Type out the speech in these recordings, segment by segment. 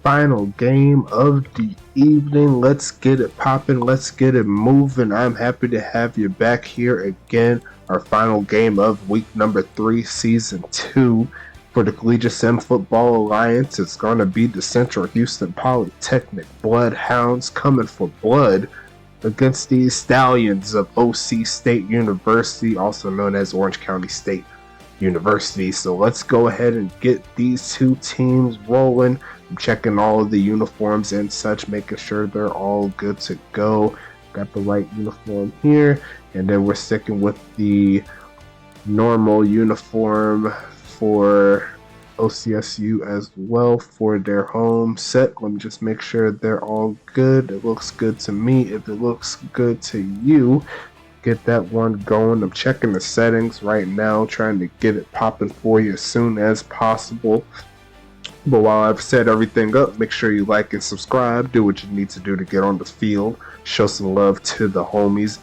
final game of the evening. Let's get it popping. Let's get it moving. I'm happy to have you back here again. Our final game of week number 3, season 2 for the Collegiate Sim Football Alliance. It's going to be the Central Houston Polytechnic Bloodhounds coming for blood against these Stallions of OC State University, also known as Orange County State University. So let's go ahead and get these two teams rolling. I'm checking all of the uniforms and such, making sure they're all good to go. Got the right uniform here, and then we're sticking with the normal uniform for OCSU as well for their home set. Let me just make sure they're all good. It looks good to me. If it looks good to you, get that one going. I'm checking the settings right now, trying to get it popping for you as soon as possible. But while I've set everything up, make sure you like and subscribe. Do what you need to do to get on the field. Show some love to the homies.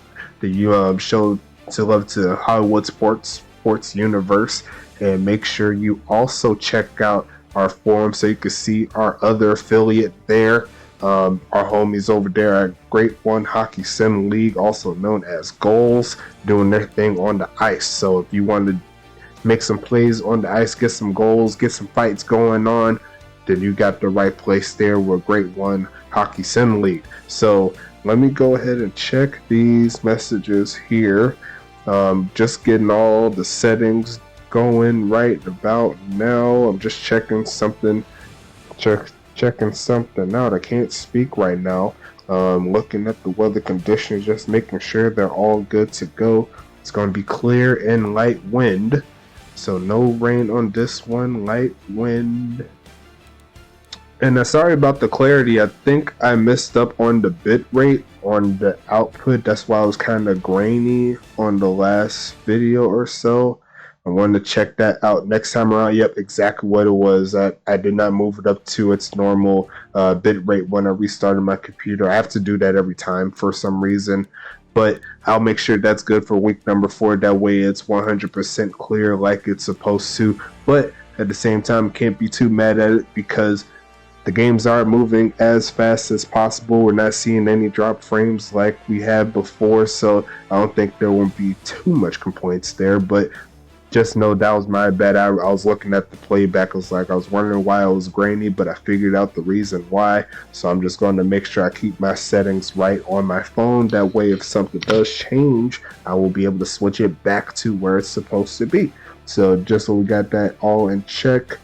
Show some love to Hollywood Sports Universe. And make sure you also check out our forum so you can see our other affiliate there. Our homies over there at Great One Hockey Sim League, also known as Goals, doing their thing on the ice. So if you want to make some plays on the ice, get some goals, get some fights going on, then you got the right place there with Great One Hockey Sim League. So let me go ahead and check these messages here. Just getting all the settings going right about now. I'm just checking something out. I can't speak right now. Looking at the weather conditions, just making sure they're all good to go. It's going to be clear and light wind, so no rain on this one. Light wind. And sorry about the clarity. I think I messed up on the bit rate on the output. That's why it was kind of grainy on the last video or so. I wanted to check that out next time around. Yep, exactly what it was. I did not move it up to its normal bit rate when I restarted my computer. I have to do that every time for some reason. But I'll make sure that's good for week number 4. That way it's 100% clear like it's supposed to. But at the same time, can't be too mad at it because the games are moving as fast as possible. We're not seeing any drop frames like we had before. So I don't think there won't be too much complaints there. But just know that was my bad. I was looking at the playback. I was wondering why it was grainy, but I figured out the reason why. So I'm just going to make sure I keep my settings right on my phone. That way, if something does change, I will be able to switch it back to where it's supposed to be. So just so we got that all in check.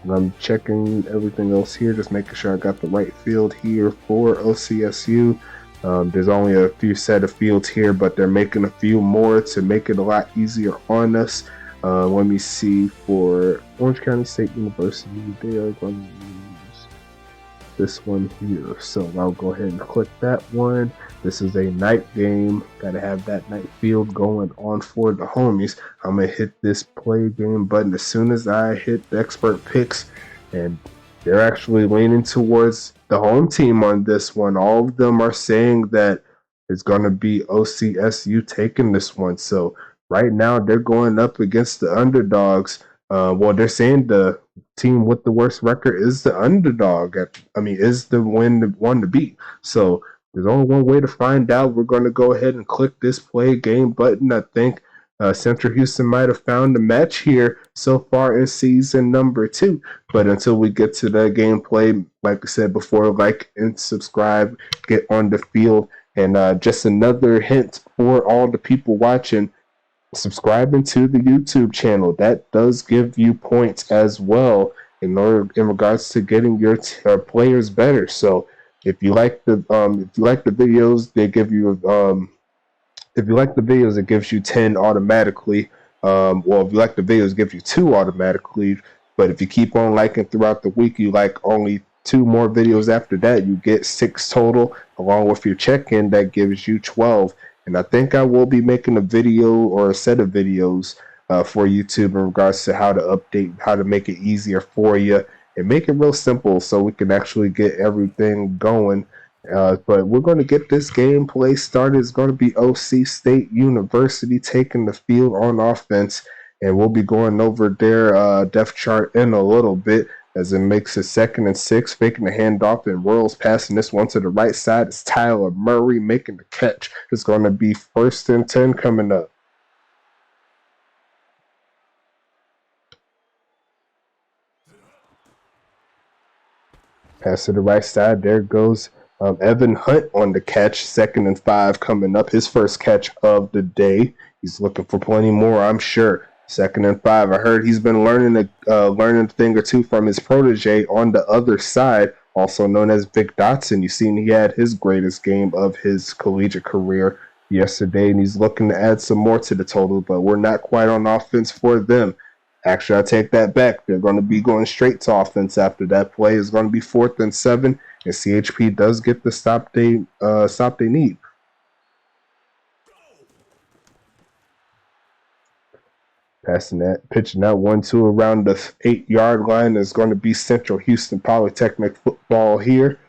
I'm checking everything else here, just making sure I got the right field here for OCSU. There's only a few set of fields here, but they're making a few more to make it a lot easier on us. Let me see, for Orange County State University, they are going to use this one here. So I'll go ahead and click that one. This is a night game. Got to have that night field going on for the homies. I'm going to hit this play game button as soon as I hit the expert picks. And they're actually leaning towards the home team on this one. All of them are saying that it's going to be OCSU taking this one. So right now, they're going up against the underdogs. They're saying the team with the worst record is the underdog. Is the one to beat. So there's only one way to find out. We're going to go ahead and click this play game button. I think Central Houston might have found a match here so far in season number 2. But until we get to the gameplay, like I said before, like and subscribe, get on the field. And just another hint for all the people watching, subscribing to the YouTube channel, that does give you points as well in regards to getting your players better. So if you like the videos, they give you if you like the videos, it gives you 10 automatically. If you like the videos, it gives you 2 automatically. But if you keep on liking throughout the week, you like only 2 more videos after that, you get 6 total. Along with your check-in, that gives you 12. And I think I will be making a video or a set of videos for YouTube in regards to how to update, how to make it easier for you and make it real simple so we can actually get everything going. But we're going to get this gameplay started. It's going to be OC State University taking the field on offense. And we'll be going over their depth chart in a little bit. as it makes it 2nd and 6, faking the handoff, and Royals passing this one to the right side. It's Tyler Murray making the catch. It's going to be 1st and 10 coming up. Pass to the right side. There goes Evan Hunt on the catch. 2nd and 5 coming up. His first catch of the day. He's looking for plenty more, I'm sure. 2nd and 5. I heard he's been learning a thing or two from his protege on the other side, also known as Vic Dotson. You've seen he had his greatest game of his collegiate career yesterday, and he's looking to add some more to the total, but we're not quite on offense for them. Actually, I take that back. They're going to be going straight to offense after that play. It's going to be 4th and 7, and CHP does get the stop they need. Passing that, pitching that 1-2 around the 8-yard line is going to be Central Houston Polytechnic football here.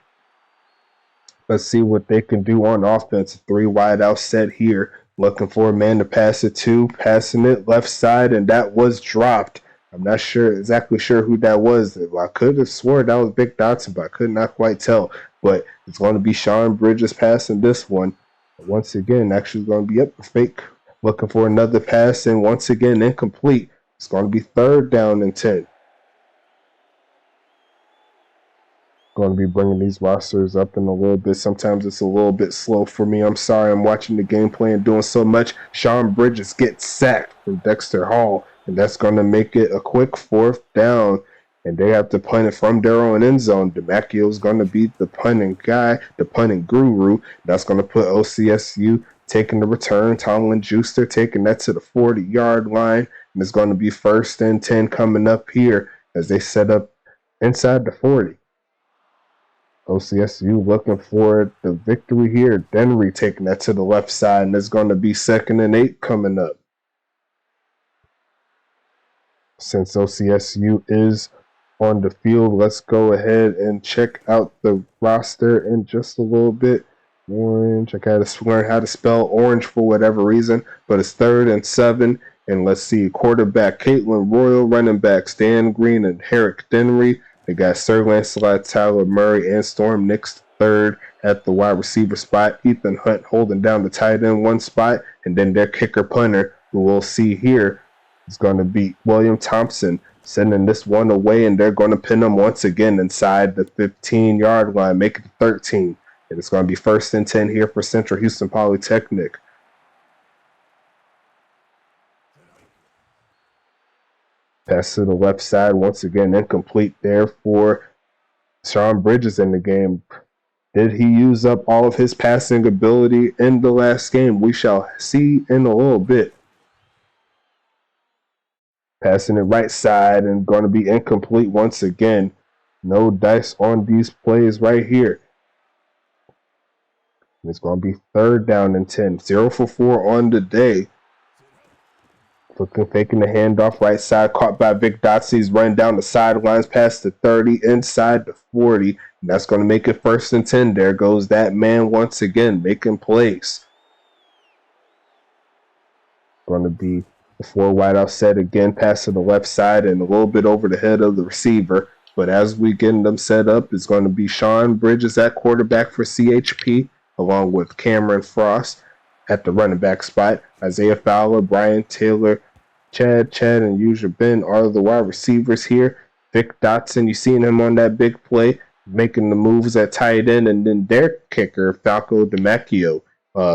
Let's see what they can do on offense. 3 wide out set here. Looking for a man to pass it to. Passing it left side, and that was dropped. I'm not exactly sure who that was. I could have sworn that was Vic Dotson, but I could not quite tell. But it's going to be Sean Bridges passing this one. Once again, actually going to be up the fake. Looking for another pass, and once again, incomplete. It's going to be 3rd down and 10. Going to be bringing these rosters up in a little bit. Sometimes it's a little bit slow for me. I'm sorry. I'm watching the gameplay and doing so much. Sean Bridges gets sacked from Dexter Hall, and that's going to make it a quick 4th down, and they have to punt it from their own end zone. DeMacchio is going to be the punting guy, the punting guru. That's going to put OCSU taking the return. Tomlin Juicer taking that to the 40-yard line, and it's going to be 1st and 10 coming up here as they set up inside the 40. OCSU looking for the victory here. Denry taking that to the left side, and it's going to be 2nd and 8 coming up. Since OCSU is on the field, let's go ahead and check out the roster in just a little bit. Orange, I got to learn how to spell orange for whatever reason, but it's 3rd and 7. And let's see, quarterback Caitlin Royal, running backs Dan Green and Herrick Denry. They got Sir Lancelot, Tyler Murray, and Storm Nix 3rd at the wide receiver spot. Ethan Hunt holding down the tight end 1 spot. And then their kicker punter, who we'll see here, is going to be William Thompson, sending this one away. And they're going to pin him once again inside the 15-yard line, making it 13. And it's going to be 1st and 10 here for Central Houston Polytechnic. Pass to the left side, once again incomplete there for Sean Bridges in the game. Did he use up all of his passing ability in the last game? We shall see in a little bit. Passing it right side and going to be incomplete once again. No dice on these plays right here. And it's going to be 3rd down and 10. 0 for 4 on the day. Faking the handoff right side, caught by Vic Dotson. He's running down the sidelines past the 30, inside the 40. And that's going to make it 1st and 10. There goes that man once again, making plays. Going to be the 4 wide out set again, pass to the left side and a little bit over the head of the receiver. But as we get them set up, it's going to be Sean Bridges at quarterback for CHP, along with Cameron Frost at the running back spot. Isaiah Fowler, Brian Taylor, Chad, and Yusha Ben are the wide receivers here. Vic Dotson, you seen him on that big play, making the moves at tight end, and then their kicker, Falco DeMacchio,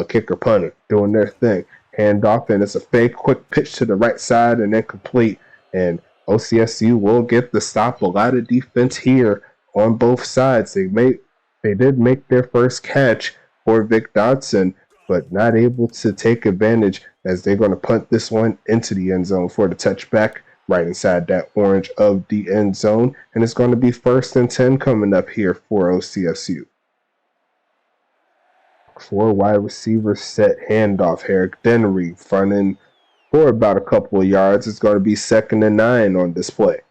kicker punter, doing their thing. Handoff, and it's a fake, quick pitch to the right side and then complete. And OCSU will get the stop. A lot of defense here on both sides. They did make their first catch for Vic Dotson, but not able to take advantage as they're going to punt this one into the end zone for the touchback right inside that orange of the end zone. And it's going to be 1st and 10 coming up here for OCSU. 4 wide receivers set, handoff. Herrick Denry fronting for about a couple of yards. It's going to be 2nd and 9 on this play.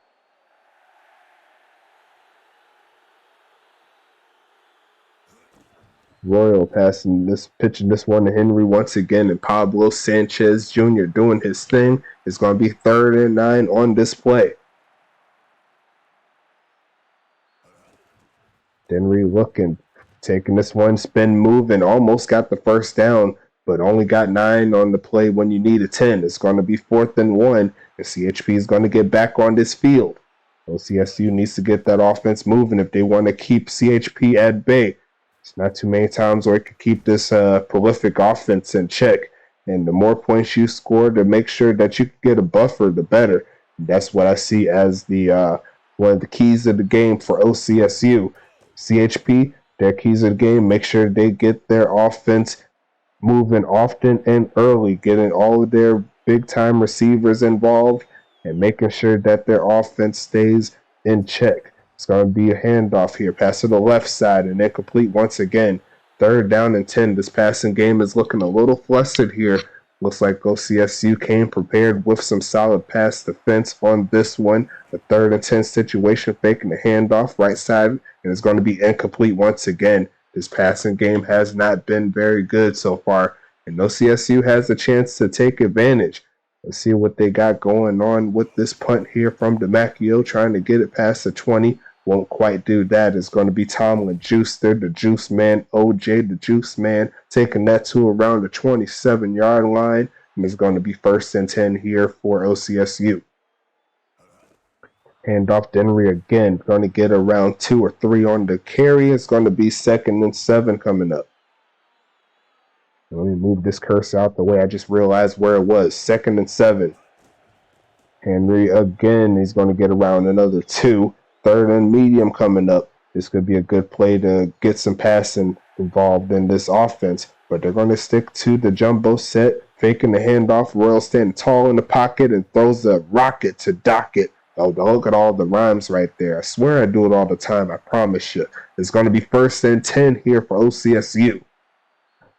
Royal pitching this one to Henry once again, and Pablo Sanchez Jr. doing his thing. It's going to be 3rd and 9 on this play. Denry looking, taking this one, spin move, and almost got the first down, but only got 9 on the play when you needed 10. It's going to be 4th and 1, and CHP is going to get back on this field. OCSU needs to get that offense moving if they want to keep CHP at bay. It's not too many times where it could keep this prolific offense in check. And the more points you score to make sure that you can get a buffer, the better. That's what I see as the one of the keys of the game for OCSU. CHP, their keys of the game, make sure they get their offense moving often and early, getting all of their big-time receivers involved and making sure that their offense stays in check. It's going to be a handoff here. Pass to the left side and then complete once again. 3rd down and 10. This passing game is looking a little flustered here. Looks like OCSU came prepared with some solid pass defense on this one. A 3rd and 10 situation, faking the handoff right side, and it's going to be incomplete once again. This passing game has not been very good so far, and OCSU has a chance to take advantage. Let's see what they got going on with this punt here from DeMacchio, trying to get it past the 20. Won't quite do that. It's going to be Tomlin Juicer, the Juice Man, OJ, the Juice Man, taking that to around the 27-yard line, and it's going to be 1st and 10 here for OCSU. Hand off Denry again, going to get around 2 or 3 on the carry. It's going to be 2nd and 7 coming up. Let me move this cursor out the way. I just realized where it was. 2nd and 7. Henry again. He's going to get around another 2. 3rd and medium coming up. This could be a good play to get some passing involved in this offense. But they're going to stick to the jumbo set, faking the handoff. Royal standing tall in the pocket and throws a rocket to Dockett. Oh, look at all the rhymes right there. I swear I do it all the time. I promise you. It's going to be 1st and 10 here for OCSU.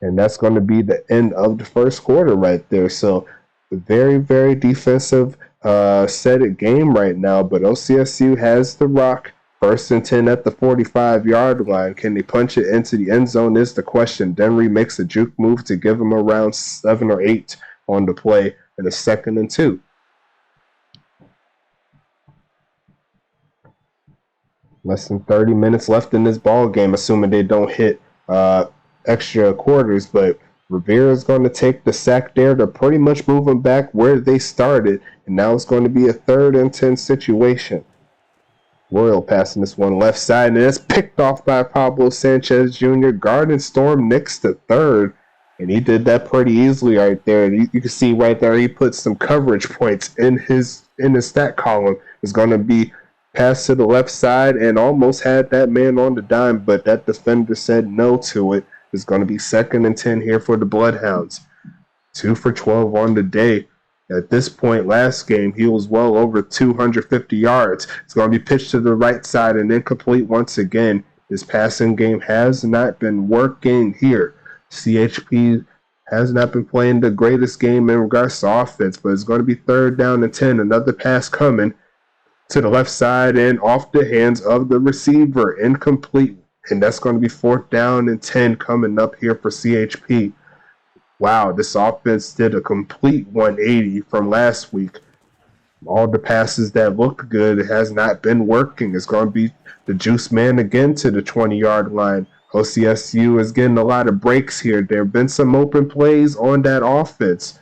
And that's going to be the end of the first quarter right there. So very, very defensive set game right now. But OCSU has the rock. 1st and 10 at the 45-yard line. Can they punch it into the end zone is the question. Denry makes a juke move to give them around 7 or 8 on the play. And a 2nd and 2. Less than 30 minutes left in this ball game, assuming they don't hit extra quarters. But Rivera is going to take the sack there to pretty much move them back where they started. And now it's going to be a 3rd and 10 situation. Royal passing this one left side, and it's picked off by Pablo Sanchez Jr. Garden Storm nicks the 3rd. And he did that pretty easily right there. You can see right there he put some coverage points in his stat column. It's going to be pass to the left side and almost had that man on the dime, but that defender said no to it. It's going to be 2nd and 10 here for the Bloodhounds. 2 for 12 on the day. At this point last game, he was well over 250 yards. It's going to be pitched to the right side and incomplete once again. This passing game has not been working here. CHP has not been playing the greatest game in regards to offense, but it's going to be 3rd down and 10. Another pass coming to the left side and off the hands of the receiver, incomplete. And that's going to be 4th down and 10 coming up here for CHP. Wow, this offense did a complete 180 from last week. All the passes that looked good has not been working. It's going to be the Juice Man again to the 20-yard line. OCSU is getting a lot of breaks here. There have been some open plays on that offense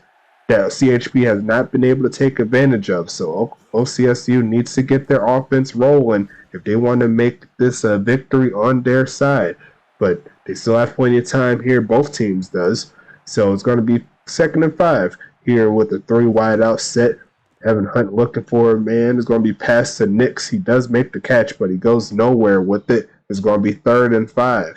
that CHP has not been able to take advantage of. So OCSU needs to get their offense rolling if they want to make this a victory on their side. But they still have plenty of time here. Both teams does. So it's going to be 2nd and 5 here with a 3 wide out set. Evan Hunt looking for a man. It's going to be passed to Nix. He does make the catch, but he goes nowhere with it. It's going to be 3rd and 5.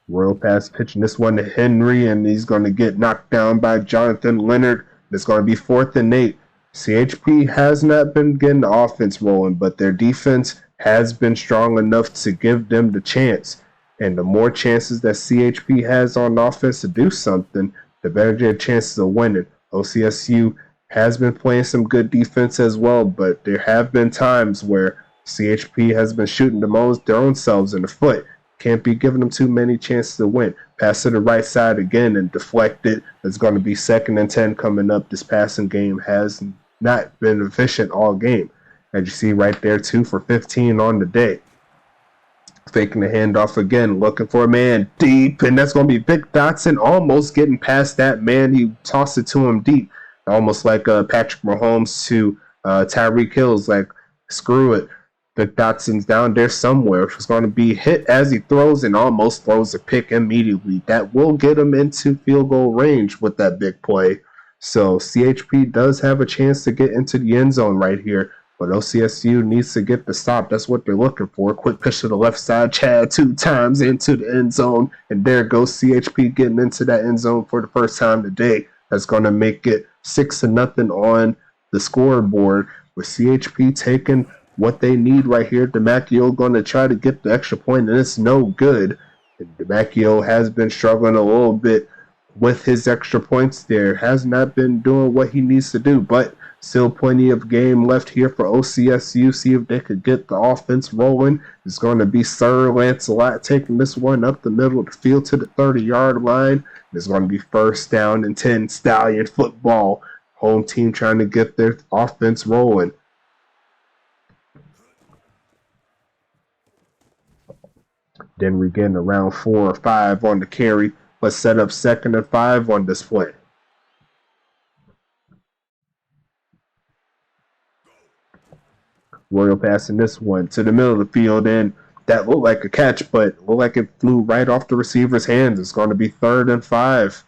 Royal pass pitching this one to Henry, and he's going to get knocked down by Jonathan Leonard. It's going to be 4th and 8. CHP has not been getting the offense rolling, but their defense has been strong enough to give them the chance. And the more chances that CHP has on offense to do something, the better their chances of winning. OCSU has been playing some good defense as well, but there have been times where CHP has been shooting their own selves in the foot. Can't be giving them too many chances to win. Pass to the right side again and deflect it. It's going to be 2nd and 10 coming up. This passing game has not been efficient all game. As you see right there, 2 for 15 on the day. Faking the handoff again, looking for a man deep, and that's going to be Vic Dotson almost getting past that man. He tossed it to him deep, almost like Patrick Mahomes to Tyreek Hill's, like, screw it. Vic Dotson's down there somewhere. It's going to be hit as he throws and almost throws a pick immediately. That will get him into field goal range with that big play. So CHP does have a chance to get into the end zone right here. But OCSU needs to get the stop. That's what they're looking for. Quick pitch to the left side. Chad 2 times into the end zone. And there goes CHP getting into that end zone for the first time today. That's going to make it 6-0 on the scoreboard. With CHP taking what they need right here. DeMacchio going to try to get the extra point, and it's no good. And DeMacchio has been struggling a little bit with his extra points there. Has not been doing what he needs to do, but still plenty of game left here for OCSU. See if they could get the offense rolling. It's going to be Sir Lancelot taking this one up the middle of the field to the 30-yard line. It's going to be 1st down and 10, Stallion football. Home team trying to get their offense rolling. Then we getting around 4 or 5 on the carry. Let's set up 2nd and 5 on this play. Royal passing this one to the middle of the field, and that looked like a catch, but looked like it flew right off the receiver's hands. It's going to be 3rd and 5.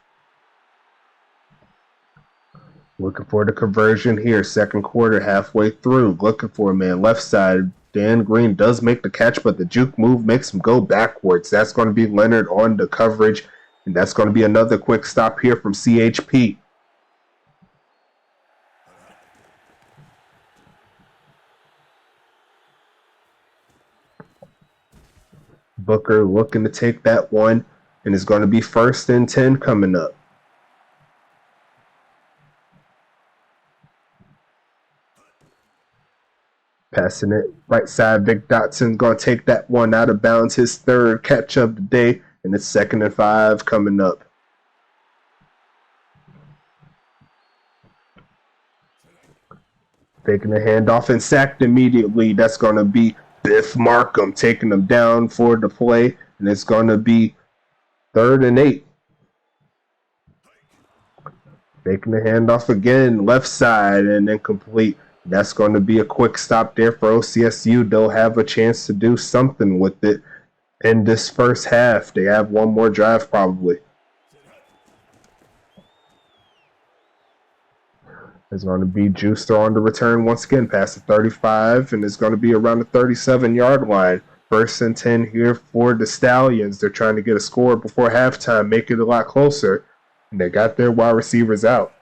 Looking for the conversion here. 2nd quarter, halfway through. Looking for a man left side. Dan Green does make the catch, but the juke move makes him go backwards. That's going to be Leonard on the coverage, and that's going to be another quick stop here from CHP. Booker looking to take that one, and it's going to be 1st and 10 coming up. Passing it right side. Vic Dotson going to take that one out of bounds. His 3rd catch of the day, and it's 2nd and 5 coming up. Taking the handoff and sacked immediately. That's going to be Biff Markham taking them down for the play, and it's going to be 3rd and 8. Taking the handoff again, left side, and incomplete. That's going to be a quick stop there for OCSU. They'll have a chance to do something with it in this first half. They have one more drive probably. It's going to be Juicer on the return once again past the 35, and it's going to be around the 37-yard line. 1st and 10 here for the Stallions. They're trying to get a score before halftime, make it a lot closer, and they got their wide receivers out.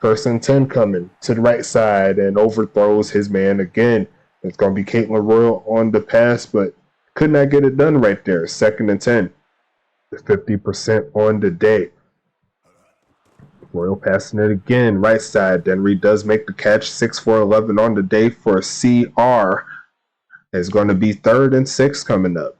1st and 10 coming to the right side and overthrows his man again. It's going to be Caitlin Royal on the pass, but could not get it done right there. 2nd and 10. 50% on the day. Royal passing it again, right side. Denry does make the catch. 6 for 11 on the day for CR. It's going to be 3rd and 6 coming up.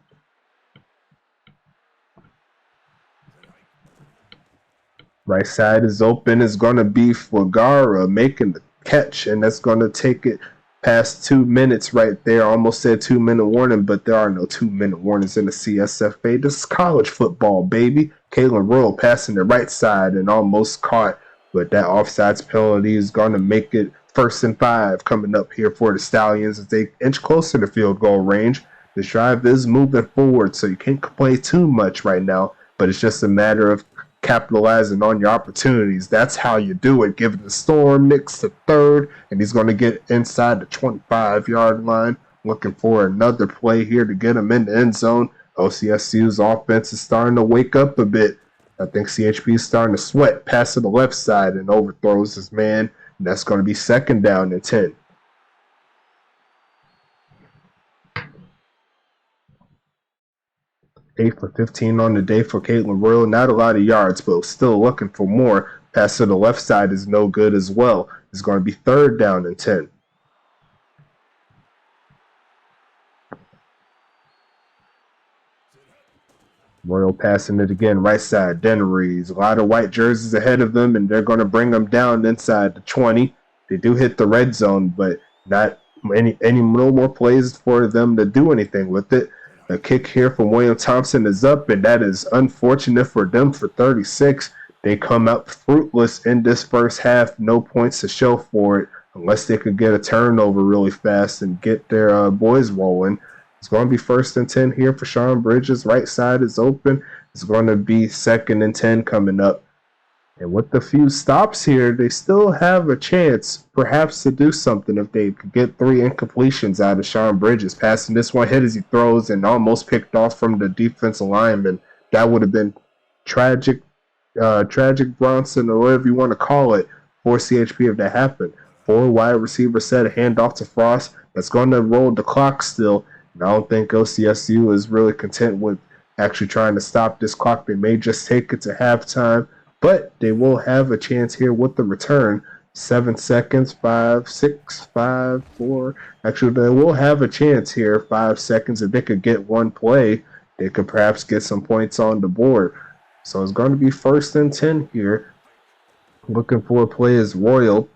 Right side is open. It's going to be Flagara making the catch, and that's going to take it past 2 minutes right there. Almost said 2-minute warning, but there are no 2-minute warnings in the CSFA. This is college football, baby. Caitlin Royal passing the right side and almost caught, but that offsides penalty is going to make it 1st and 5 coming up here for the Stallions as they inch closer to field goal range. The drive is moving forward, so you can't complain too much right now, but it's just a matter of capitalizing on your opportunities. That's how you do it. Give it to Storm, Nix to 3rd, and he's going to get inside the 25-yard line. Looking for another play here to get him in the end zone. OCSU's offense is starting to wake up a bit. I think CHP is starting to sweat. Pass to the left side and overthrows his man. And that's going to be 2nd down and 10. 8 for 15 on the day for Caitlin Royal. Not a lot of yards, but still looking for more. Pass to the left side is no good as well. It's going to be 3rd down and 10. Royal passing it again, right side. Dennery's a lot of white jerseys ahead of them, and they're going to bring them down inside the 20. They do hit the red zone, but not no more plays for them to do anything with it. A kick here from William Thompson is up, and that is unfortunate for them for 36. They come out fruitless in this first half. No points to show for it unless they could get a turnover really fast and get their boys rolling. It's going to be 1st and 10 here for Sean Bridges. Right side is open. It's going to be 2nd and 10 coming up. And with a few stops here, they still have a chance perhaps to do something if they could get 3 incompletions out of Sean Bridges. Passing this one hit as he throws and almost picked off from the defensive lineman. That would have been tragic Bronson, or whatever you want to call it, for CHP if that happened. 4 wide receiver set, a handoff to Frost. That's going to roll the clock still. And I don't think OCSU is really content with actually trying to stop this clock. They may just take it to halftime. But they will have a chance here with the return. 7 seconds, 5, 6, 5, 4. Actually, they will have a chance here. 5 seconds. If they could get one play, they could perhaps get some points on the board. So it's going to be 1st and 10 here. Looking for a play is Royal.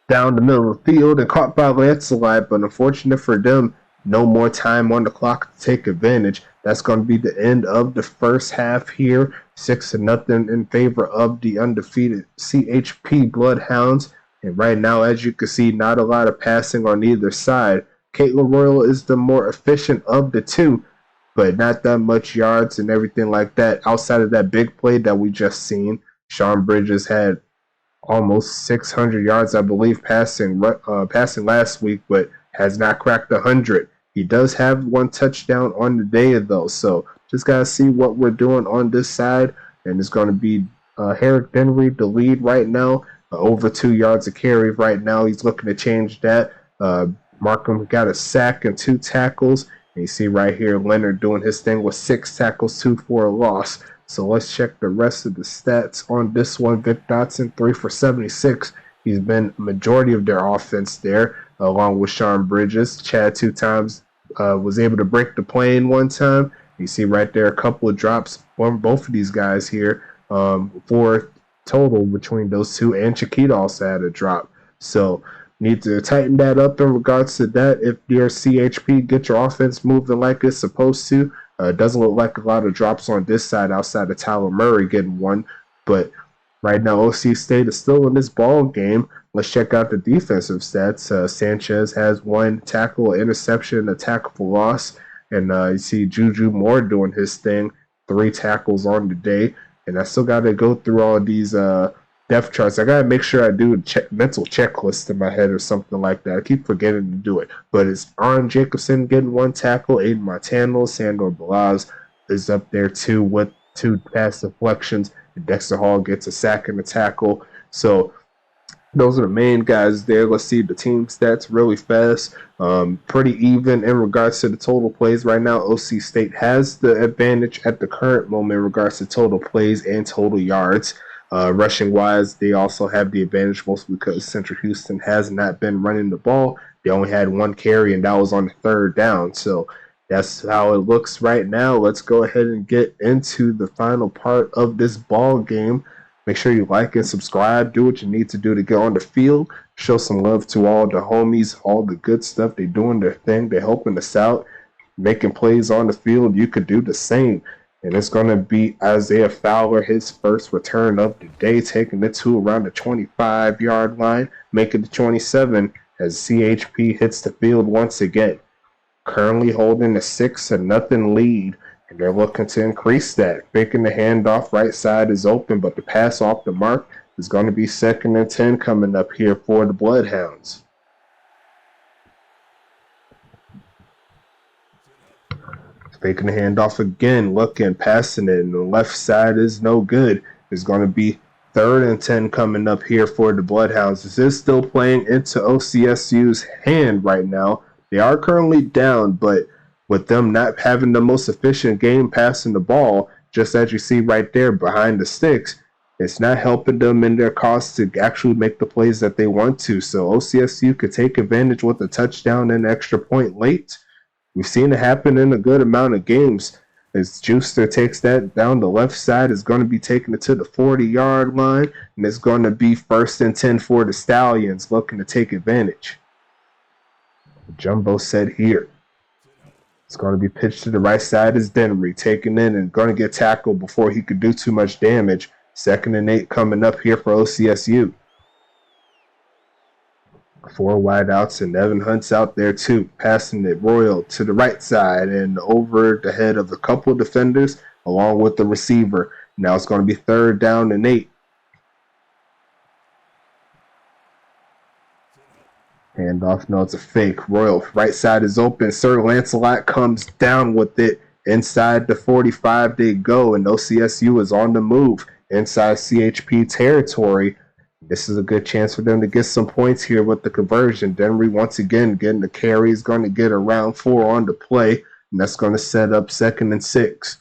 Down the middle of the field and caught by Lancelot. But unfortunate for them, no more time on the clock to take advantage. That's going to be the end of the first half here. 6-0 in favor of the undefeated CHP Bloodhounds. And right now, as you can see, not a lot of passing on either side. Caitlin Royal is the more efficient of the two, but not that much yards and everything like that. Outside of that big play that we just seen, Sean Bridges had almost 600 yards, I believe, passing last week, but has not cracked 100. He does have 1 touchdown on the day, though, so just got to see what we're doing on this side. And it's going to be Herrick Denry, the lead right now, over 2 yards a carry right now. He's looking to change that. Markham got a sack and 2 tackles. And you see right here Leonard doing his thing with 6 tackles, 2 for a loss. So let's check the rest of the stats on this one. Vic Dotson, 3 for 76. He's been majority of their offense there, along with Sean Bridges. Chad 2 times was able to break the plane 1 time. You see right there a couple of drops from both of these guys here. 4 total between those 2, and Chiquita also had a drop. So need to tighten that up in regards to that. If your CHP get your offense moving like it's supposed to. It doesn't look like a lot of drops on this side outside of Tyler Murray getting 1. But right now, OC State is still in this ball game. Let's check out the defensive stats. Sanchez has 1 tackle, interception, a tackle for loss. And you see Juju Moore doing his thing, 3 tackles on the day. And I still got to go through all these depth charts. I got to make sure I do a mental checklist in my head or something like that. I keep forgetting to do it. But it's Aaron Jacobson getting 1 tackle. Aiden Martano, Sandor Balaz is up there too with 2 pass deflections. And Dexter Hall gets a sack and a tackle. So those are the main guys there. Let's see the team stats really fast. Pretty even in regards to the total plays right now. OC State has the advantage at the current moment in regards to total plays and total yards. Rushing wise, they also have the advantage mostly because Central Houston has not been running the ball. They only had 1 carry, and that was on the 3rd down. So that's how it looks right now. Let's go ahead and get into the final part of this ball game. Make sure you like and subscribe. Do what you need to do to get on the field. Show some love to all the homies, all the good stuff. They're doing their thing. They're helping us out, making plays on the field. You could do the same. And it's going to be Isaiah Fowler, his first return of the day, taking it to around the 25-yard line, making it 27 as CHP hits the field once again. Currently holding a 6-0 lead, and they're looking to increase that. Faking the handoff, right side is open, but the pass off the mark is going to be 2nd and 10 coming up here for the Bloodhounds. Faking the handoff again, looking, passing it, and the left side is no good. It's going to be 3rd and 10 coming up here for the Bloodhounds. This is still playing into OCSU's hand right now. They are currently down, but with them not having the most efficient game passing the ball, just as you see right there behind the sticks, it's not helping them in their cause to actually make the plays that they want to. So OCSU could take advantage with a touchdown and extra point late. We've seen it happen in a good amount of games. as Juicer takes that down the left side, is going to be taking it to the 40-yard line, and it's going to be 1st and 10 for the Stallions, looking to take advantage. Jumbo set here. It's going to be pitched to the right side as Denry, taking in and going to get tackled before he could do too much damage. 2nd and 8 coming up here for OCSU. 4 wideouts, and Evan Hunt's out there too, passing it Royal to the right side and over the head of a couple defenders along with the receiver. Now it's going to be 3rd down and 8. Handoff, no, it's a fake. Royal, right side is open. Sir Lancelot comes down with it. Inside the 45 they go, and OCSU is on the move inside CHP territory. This is a good chance for them to get some points here with the conversion. Denry once again getting the carry. He's going to get around 4 on the play, and that's going to set up 2nd and 6.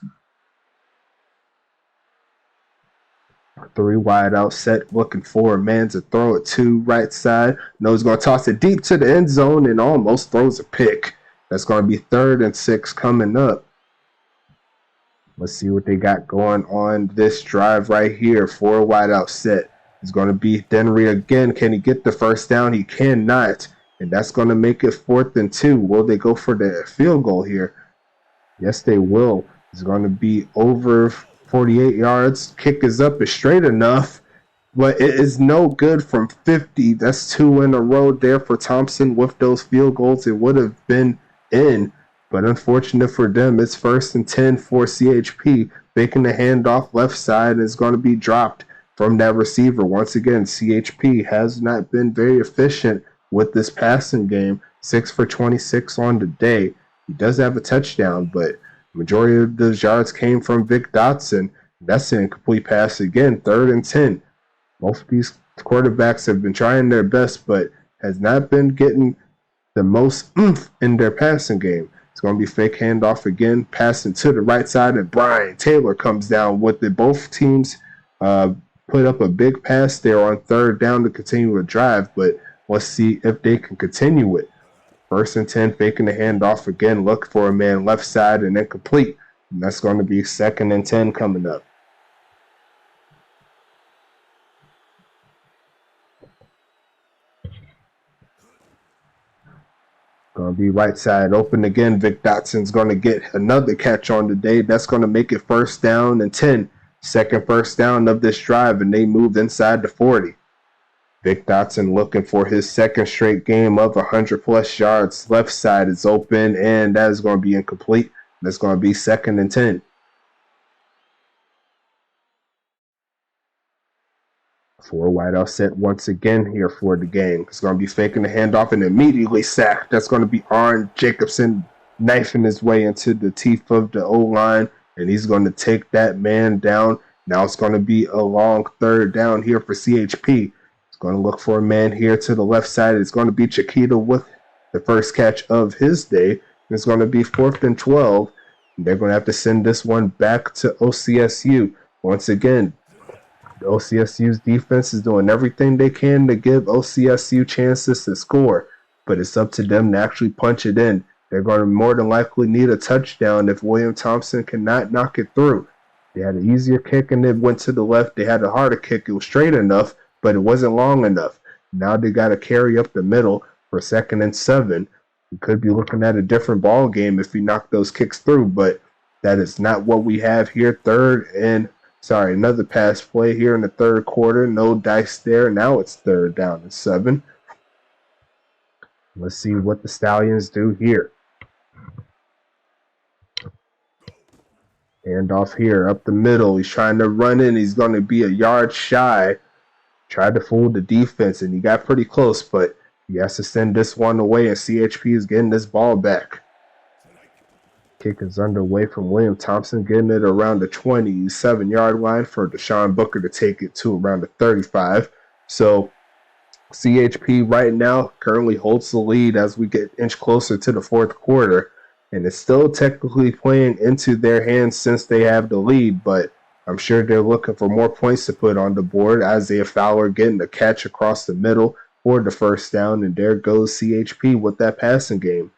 3 wide out set, looking for a man to throw it to right side. No, he's going to toss it deep to the end zone and almost throws a pick. That's going to be 3rd and 6 coming up. Let's see what they got going on this drive right here. 4 wide out set. It's going to be Denry again. Can he get the 1st down? He cannot. And that's going to make it 4th and 2. Will they go for the field goal here? Yes, they will. It's going to be over 48 yards. Kick is up. It's straight enough. But it is no good from 50. That's 2 in a row there for Thompson. With those field goals, it would have been in. But unfortunate for them, it's 1st and 10 for CHP. Making the handoff left side is going to be dropped from that receiver. Once again, CHP has not been very efficient with this passing game. 6 for 26 on the day. He does have a touchdown, but majority of those yards came from Vic Dotson. That's an incomplete pass again. 3rd and 10. Both of these quarterbacks have been trying their best, but has not been getting the most oomph in their passing game. It's going to be fake handoff again, passing to the right side, and Brian Taylor comes down with it. Both teams put up a big pass there on 3rd down to continue the drive, but let's see if they can continue it. 1st and 10, faking the handoff again, look for a man left side and incomplete. And that's going to be 2nd and 10 coming up. Going to be right side open again. Vic Dotson's going to get another catch on the day. That's going to make it 1st down and 10. 2nd 1st down of this drive, and they moved inside the 40. Vic Dotson looking for his 2nd straight game of 100-plus yards. Left side is open, and that is going to be incomplete. That's going to be 2nd and 10. 4 wide out set once again here for the game. It's going to be faking the handoff and immediately sacked. That's going to be Arn Jacobson knifing his way into the teeth of the O-line, and he's going to take that man down. Now it's going to be a long 3rd down here for CHP. It's going to look for a man here to the left side. It's going to be Chiquita with the first catch of his day. It's going to be 4th and 12. And they're going to have to send this one back to OCSU. Once again, the OCSU's defense is doing everything they can to give OCSU chances to score, but it's up to them to actually punch it in. They're going to more than likely need a touchdown if William Thompson cannot knock it through. They had an easier kick and it went to the left. They had a harder kick. It was straight enough, but it wasn't long enough. Now they got to carry up the middle for 2nd and 7. We could be looking at a different ball game if we knock those kicks through, but that is not what we have here. Another pass play here in the 3rd quarter. No dice there. Now it's 3rd down and 7. Let's see what the Stallions do here. Handoff here up the middle. He's trying to run in. He's going to be a yard shy. Tried to fool the defense, and he got pretty close, but he has to send this one away, and CHP is getting this ball back. Kick is underway from William Thompson, getting it around the 27-yard line for Deshaun Booker to take it to around the 35. So CHP right now currently holds the lead as we get inch closer to the 4th quarter. And it's still technically playing into their hands since they have the lead, but I'm sure they're looking for more points to put on the board. Isaiah Fowler getting the catch across the middle for the 1st down, and there goes CHP with that passing game.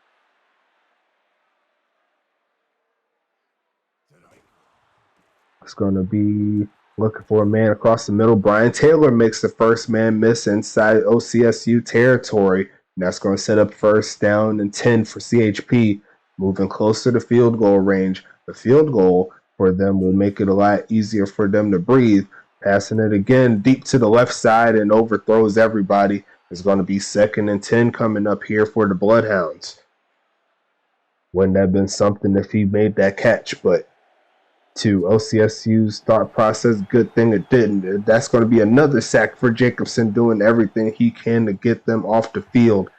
It's going to be looking for a man across the middle. Brian Taylor makes the first man miss inside OCSU territory. And that's going to set up first down and 10 for CHP, moving closer to field goal range. The field goal for them will make it a lot easier for them to breathe. Passing it again deep to the left side and overthrows everybody. It's going to be 2nd and 10 coming up here for the Bloodhounds. Wouldn't have been something if he made that catch, but to OCSU's thought process, good thing it didn't. That's going to be another sack for Jacobson, doing everything he can to get them off the field.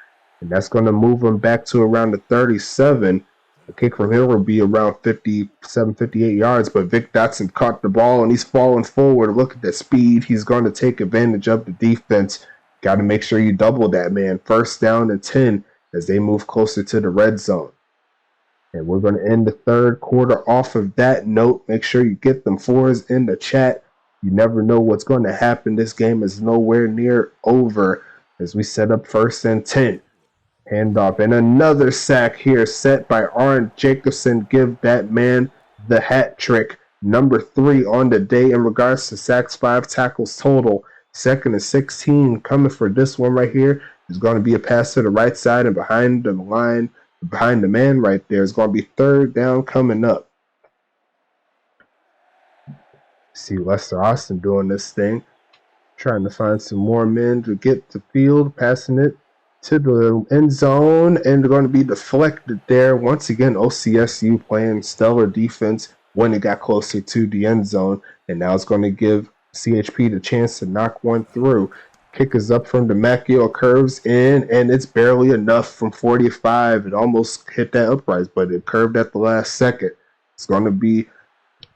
And that's going to move them back to around the 37. The kick from here will be around 57, 58 yards, but Vic Dotson caught the ball and he's falling forward. Look at the speed. He's going to take advantage of the defense. Got to make sure you double that, man. First down and 10 as they move closer to the red zone. And we're going to end the third quarter off of that note. Make sure you get them fours in the chat. You never know what's going to happen. This game is nowhere near over as we set up 1st and 10. Handoff and another sack here set by Arn Jacobson. Give that man the hat trick. Number 3 on the day in regards to sacks, 5 tackles total. 2nd and 16 coming for this one right here. Is going to be a pass to the right side and behind the line. Behind the man right there is going to be 3rd down coming up. See Lester Austin doing this thing. Trying to find some more men to get the field. Passing it to the end zone. And they're going to be deflected there. Once again, OCSU playing stellar defense when it got closer to the end zone. And now it's going to give CHP the chance to knock one through. Kick is up from DeMacchio, curves in, and it's barely enough from 45. It almost hit that upright, but it curved at the last second. It's going to be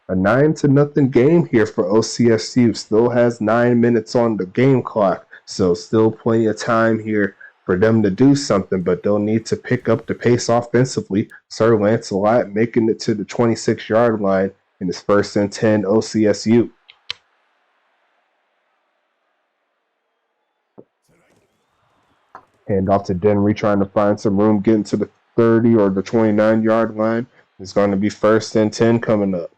a 9-0 game here for OCSU. Still has 9 minutes on the game clock, so still plenty of time here for them to do something, but they'll need to pick up the pace offensively. Sir Lancelot making it to the 26-yard line in his 1st and 10 OCSU. Hand off to Denry, trying to find some room, getting to the 30 or the 29-yard line. It's going to be 1st and 10 coming up.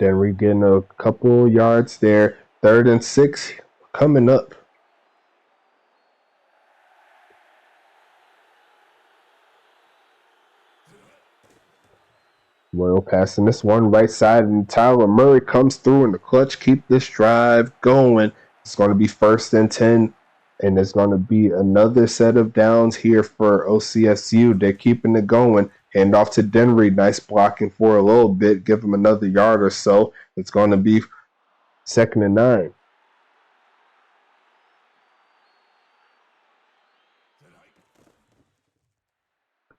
Denry getting a couple yards there. 3rd and 6 coming up. Royal passing this one right side, and Tyler Murray comes through in the clutch. Keep this drive going. It's going to be 1st and 10, and there's going to be another set of downs here for OCSU. They're keeping it going. Hand off to Denry. Nice blocking for a little bit. Give him another yard or so. It's going to be 2nd and 9.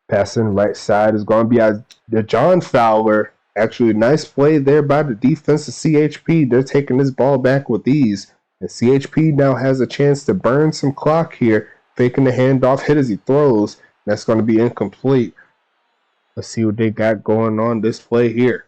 Passing right side is going to be John Fowler. Actually, nice play there by the defense of CHP. They're taking this ball back with ease. And CHP now has a chance to burn some clock here. Faking the handoff, hit as he throws. That's going to be incomplete. Let's see what they got going on this play here.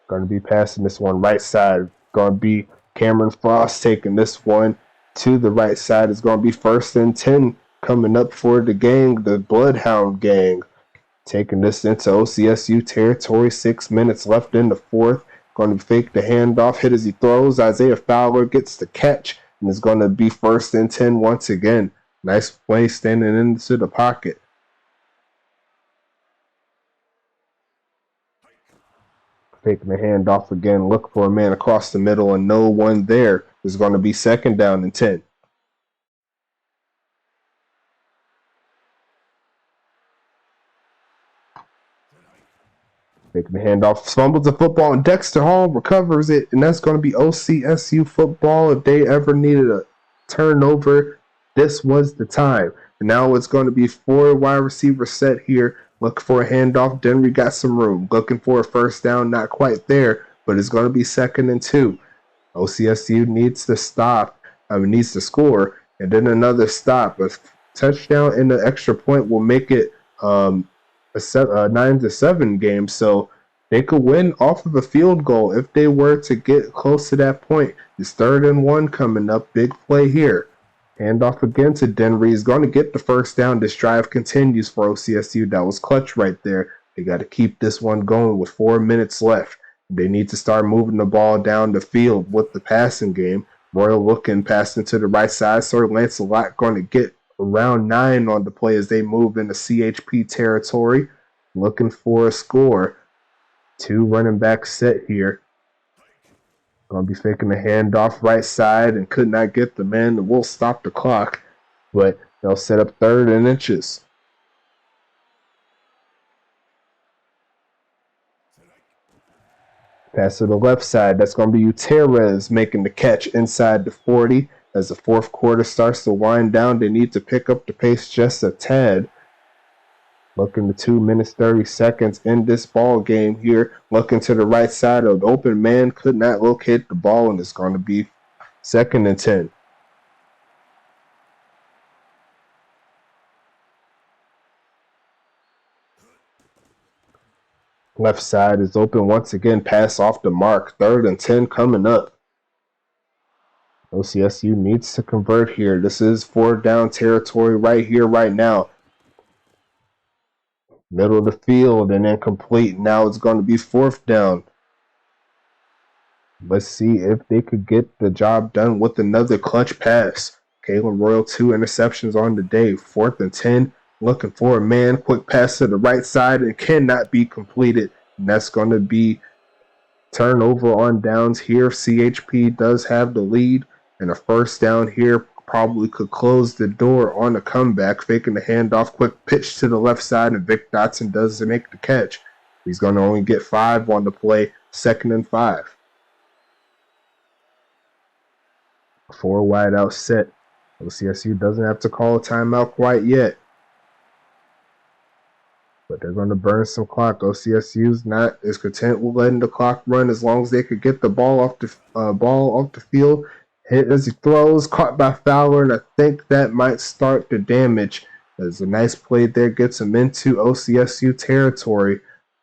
Going to be passing this one right side. Going to be Cameron Frost taking this one to the right side. It's going to be 1st and 10 coming up for the gang, the Bloodhound gang. Taking this into OCSU territory. 6 minutes left in the 4th. Going to fake the handoff, hit as he throws. Isaiah Fowler gets the catch, and it's going to be 1st and 10 once again. Nice play standing into the pocket. Taking the handoff again, look for a man across the middle, and no one there. Is going to be 2nd down and 10. Taking the handoff, fumbles the football, and Dexter Hall recovers it, and that's going to be OCSU football. If they ever needed a turnover, this was the time. And now it's going to be 4 wide receiver set here. Looking for a handoff. Denry got some room. Looking for a 1st down. Not quite there, but it's going to be 2nd and 2. OCSU needs to needs to score, and then another stop. A touchdown and an extra point will make it a 9-7 game. So they could win off of a field goal if they were to get close to that point. It's 3rd and 1 coming up. Big play here. Handoff again to Denry. He's going to get the first down. This drive continues for OCSU. That was clutch right there. They got to keep this one going with 4 minutes left. They need to start moving the ball down the field with the passing game. Royal looking, passing to the right side. Sir Lancelot going to get around 9 on the play as they move into CHP territory. Looking for a score. 2 running back set here. Going to be faking the handoff right side and could not get the man that will stop the clock. But they'll set up 3rd and inches. Pass to the left side. That's going to be Gutierrez making the catch inside the 40. As the 4th quarter starts to wind down, they need to pick up the pace just a tad. Looking to 2 minutes, 30 seconds in this ball game here. Looking to the right side of the open man. Could not locate the ball, and it's going to be 2nd and 10. Left side is open once again. Pass off the mark. 3rd and 10 coming up. OCSU needs to convert here. This is 4th down territory right here, right now. Middle of the field and incomplete. Now it's going to be 4th down. Let's see if they could get the job done with another clutch pass. Kalen Royal, 2 interceptions on the day. 4th and 10. Looking for a man. Quick pass to the right side and cannot be completed. And that's going to be turnover on downs here. CHP does have the lead. And a 1st down here probably could close the door on a comeback. Faking the handoff. Quick pitch to the left side. And Vic Dotson does make the catch. He's going to only get 5 on the play. 2nd and 5. 4 wide out set. OCSU doesn't have to call a timeout quite yet. But they're going to burn some clock. OCSU's not as content with letting the clock run as long as they could get the ball off the field. Hit as he throws, caught by Fowler, and I think that might start the damage. There's a nice play there, gets him into OCSU territory.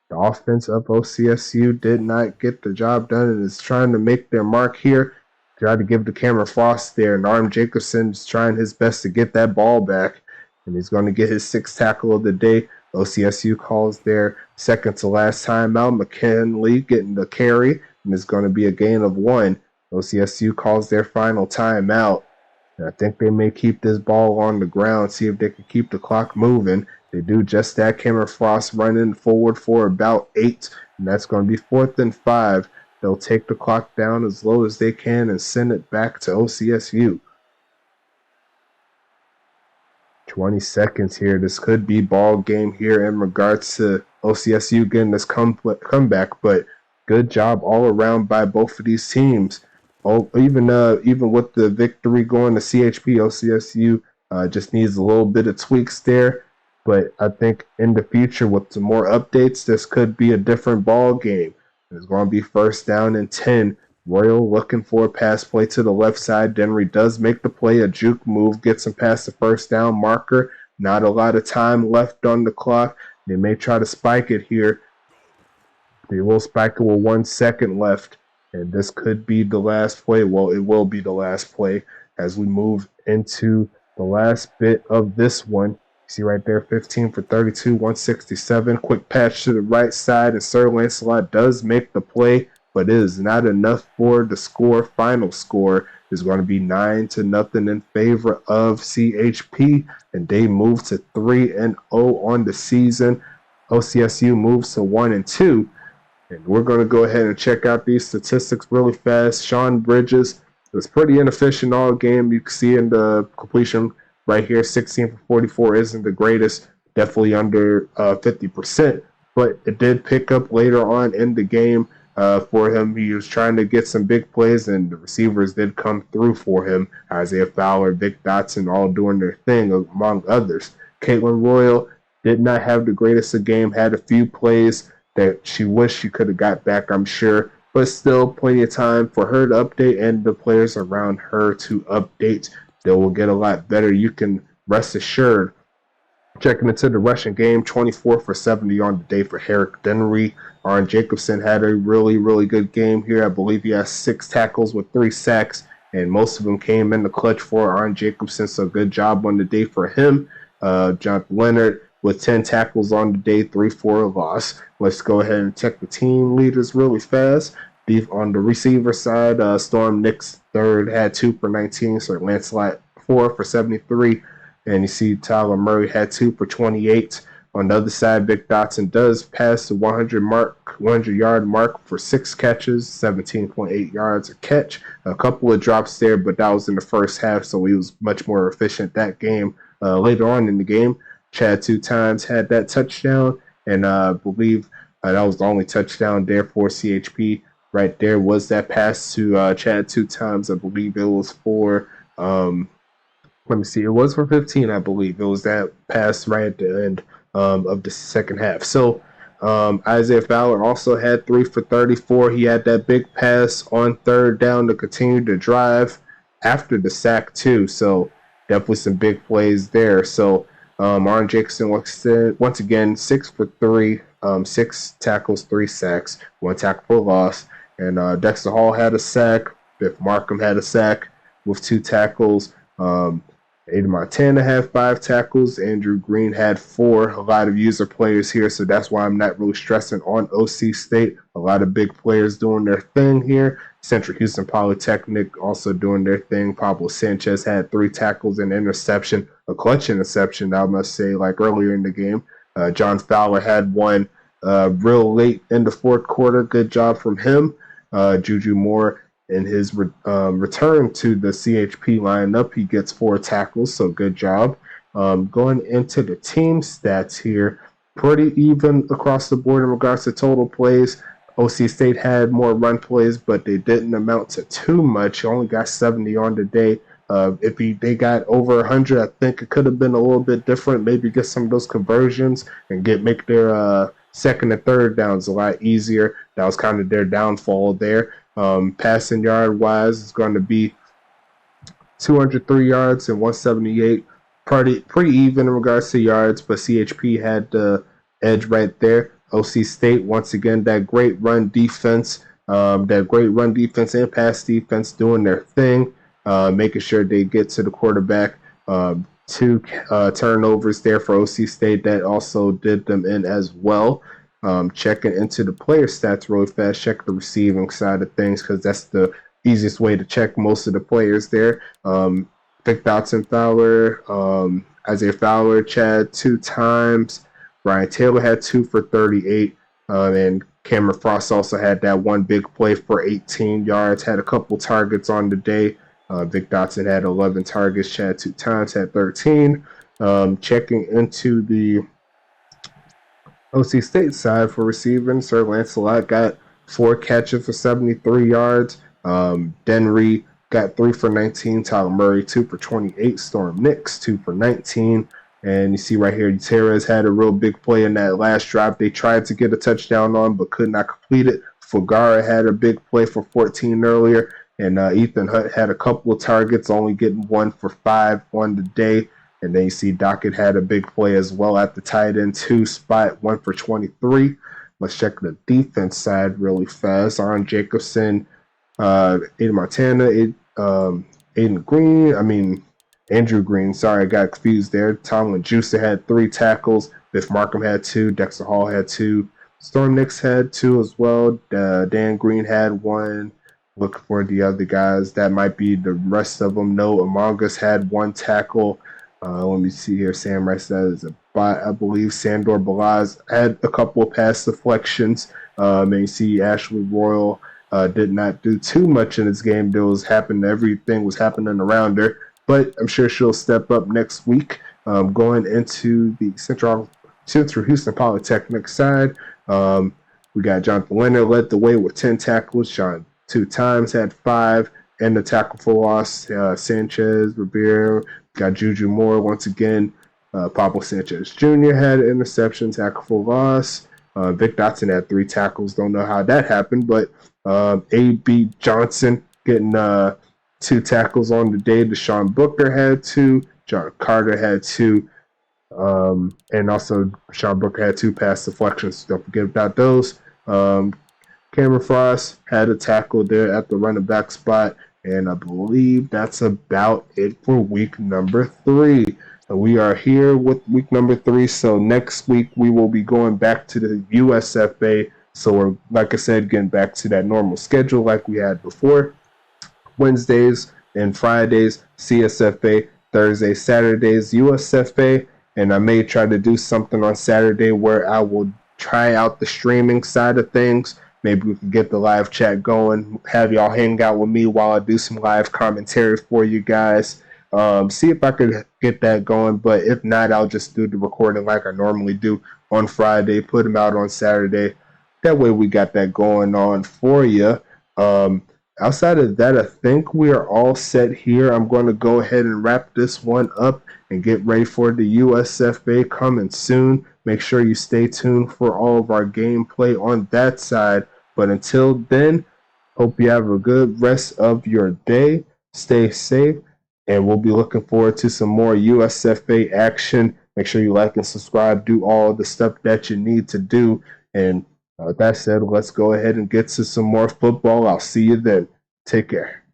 The offense of OCSU did not get the job done and is trying to make their mark here. Try to give the camera Frost there, and Arm Jacobson is trying his best to get that ball back. And he's going to get his 6th tackle of the day. OCSU calls their 2nd to last timeout. McKinley getting the carry, and it's going to be a gain of 1. OCSU calls their final timeout. And I think they may keep this ball on the ground, see if they can keep the clock moving. They do just that. Cameron Frost running forward for about 8, and that's going to be 4th and 5. They'll take the clock down as low as they can and send it back to OCSU. 20 seconds here. This could be ball game here in regards to OCSU getting this comeback, but good job all around by both of these teams. Even with the victory going to CHP, OCSU just needs a little bit of tweaks there. But I think in the future with some more updates, this could be a different ball game. It's going to be 1st down and 10. Royal looking for a pass play to the left side. Denry does make the play. A juke move gets him past the 1st down marker. Not a lot of time left on the clock. They may try to spike it here. They will spike it with 1 second left. And this could be the last play. Well, it will be the last play as we move into the last bit of this one. You see right there, 15 for 32, 167. Quick patch to the right side, and Sir Lancelot does make the play, but it is not enough for the score. Final score is going to be 9-0 in favor of CHP, and they move to 3-0 on the season. OCSU moves to 1-2. And we're going to go ahead and check out these statistics really fast. Sean Bridges was pretty inefficient all game. You can see in the completion right here, 16 for 44 isn't the greatest, definitely under 50%. But it did pick up later on in the game for him. He was trying to get some big plays, and the receivers did come through for him. Isaiah Fowler, Vic Dotson, all doing their thing, among others. Caitlin Royal did not have the greatest of game, had a few plays that she wished she could have got back, I'm sure. But still, plenty of time for her to update and the players around her to update. They will get a lot better. You can rest assured. Checking into the rushing game, 24 for 70 on the day for Herrick Dennery. Aaron Jacobson had a really, really good game here. I believe he has 6 tackles with 3 sacks and most of them came in the clutch for Arn Jacobson, so good job on the day for him. Jonathan Leonard with 10 tackles on the day, 3 for a loss. Let's go ahead and check the team leaders really fast. On the receiver side, Storm Nix third had 2 for 19, so Lancelot 4 for 73, and you see Tyler Murray had 2 for 28. On the other side, Vic Dotson does pass the 100-yard mark for 6 catches, 17.8 yards a catch. A couple of drops there, but that was in the first half, so he was much more efficient that game. Later on in the game, Chad 2 times had that touchdown, and I believe that was the only touchdown there for CHP. Right there was that pass to Chad 2 times. I believe it was for, let me see, it was for 15, I believe. It was that pass right at the end of the second half. So Isaiah Fowler also had 3 for 34. He had that big pass on third down to continue to drive after the sack too. So definitely some big plays there. So Arn Jacobson once again 6 for 3, 6 tackles, 3 sacks, 1 tackle for loss. And Dexter Hall had a sack. Biff Markham had a sack with 2 tackles. Aiden Montana had 5 tackles. Andrew Green had 4. A lot of user players here, so that's why I'm not really stressing on OC State. A lot of big players doing their thing here. Central Houston Polytechnic also doing their thing. Pablo Sanchez had 3 tackles and interception, a clutch interception, I must say, like earlier in the game. John Fowler had 1 real late in the fourth quarter. Good job from him. Juju Moore, in his return to the CHP lineup, he gets 4 tackles, so good job. Going into the team stats here, pretty even across the board in regards to total plays. OC State had more run plays, but they didn't amount to too much. Only got 70 on the day. If they got over 100, I think it could have been a little bit different. Maybe get some of those conversions and make their second and third downs a lot easier. That was kind of their downfall there. Passing yard wise, it's going to be 203 yards and 178. Pretty even in regards to yards, but CHP had the edge right there. OC State, once again, that great run defense and pass defense doing their thing, making sure they get to the quarterback. 2 turnovers there for OC State that also did them in as well. Checking into the player stats really fast, check the receiving side of things because that's the easiest way to check most of the players there. Vic Dotson Fowler, Isaiah Fowler, Chad 2 times. Brian Taylor had 2 for 38. And Cameron Frost also had that 1 big play for 18 yards, had a couple targets on the day. Vic Dotson had 11 targets, Chad 2 times, had 13. Checking into the OC State side for receiving, Sir Lancelot got 4 catches for 73 yards. Denry got 3 for 19. Tyler Murray, 2 for 28. Storm Nix, 2 for 19. And you see right here, Gutierrez had a real big play in that last drive. They tried to get a touchdown on, but could not complete it. Fugara had a big play for 14 earlier. And Ethan Hutt had a couple of targets, only getting 1 for 5 on the day. And then you see Dockett had a big play as well at the tight end 2 spot, 1 for 23. Let's check the defense side really fast. Arn Jacobson, Aiden Montana, Andrew Green. Sorry, I got confused there. Tomlin Juicer had 3 tackles. Biff Markham had 2. Dexter Hall had 2. Storm Nix had 2 as well. Dan Green had 1. Look for the other guys. That might be the rest of them. No, Among Us had 1 tackle. Let me see here. Sam Rice, that is a bot, I believe. Sandor Balaz had a couple of pass deflections. And you see Ashley Royal did not do too much in this game. Everything was happening around her. But I'm sure she'll step up next week. Going into the Central Houston Polytechnic side, we got Jonathan Leonard led the way with 10 tackles. Sean 2 times had 5, and the tackle for loss. Sanchez, Ribeiro, got Juju Moore once again. Pablo Sanchez Jr. had an interception, tackle for loss. Vic Dotson had 3 tackles. Don't know how that happened, but A.B. Johnson getting 2 tackles on the day. Deshaun Booker had 2. John Carter had 2. And also Deshaun Booker had 2 pass deflections. Don't forget about those. Cameron Frost had a tackle there at the running back spot. And I believe that's about it for week number 3. And we are here with week number 3. So next week we will be going back to the USFA. So we're, like I said, getting back to that normal schedule like we had before. Wednesdays and Fridays, CSFA, Thursdays, Saturdays, USFA, and I may try to do something on Saturday where I will try out the streaming side of things. Maybe we can get the live chat going, have y'all hang out with me while I do some live commentary for you guys. See if I could get that going, but if not, I'll just do the recording like I normally do on Friday, put them out on Saturday. That way we got that going on for you. Outside of that, I think we are all set here. I'm going to go ahead and wrap this one up and get ready for the USFA coming soon. Make sure you stay tuned for all of our gameplay on that side. But until then, hope you have a good rest of your day. Stay safe, and we'll be looking forward to some more USFA action. Make sure you like and subscribe. Do all the stuff that you need to do. And with that said, let's go ahead and get to some more football. I'll see you then. Take care.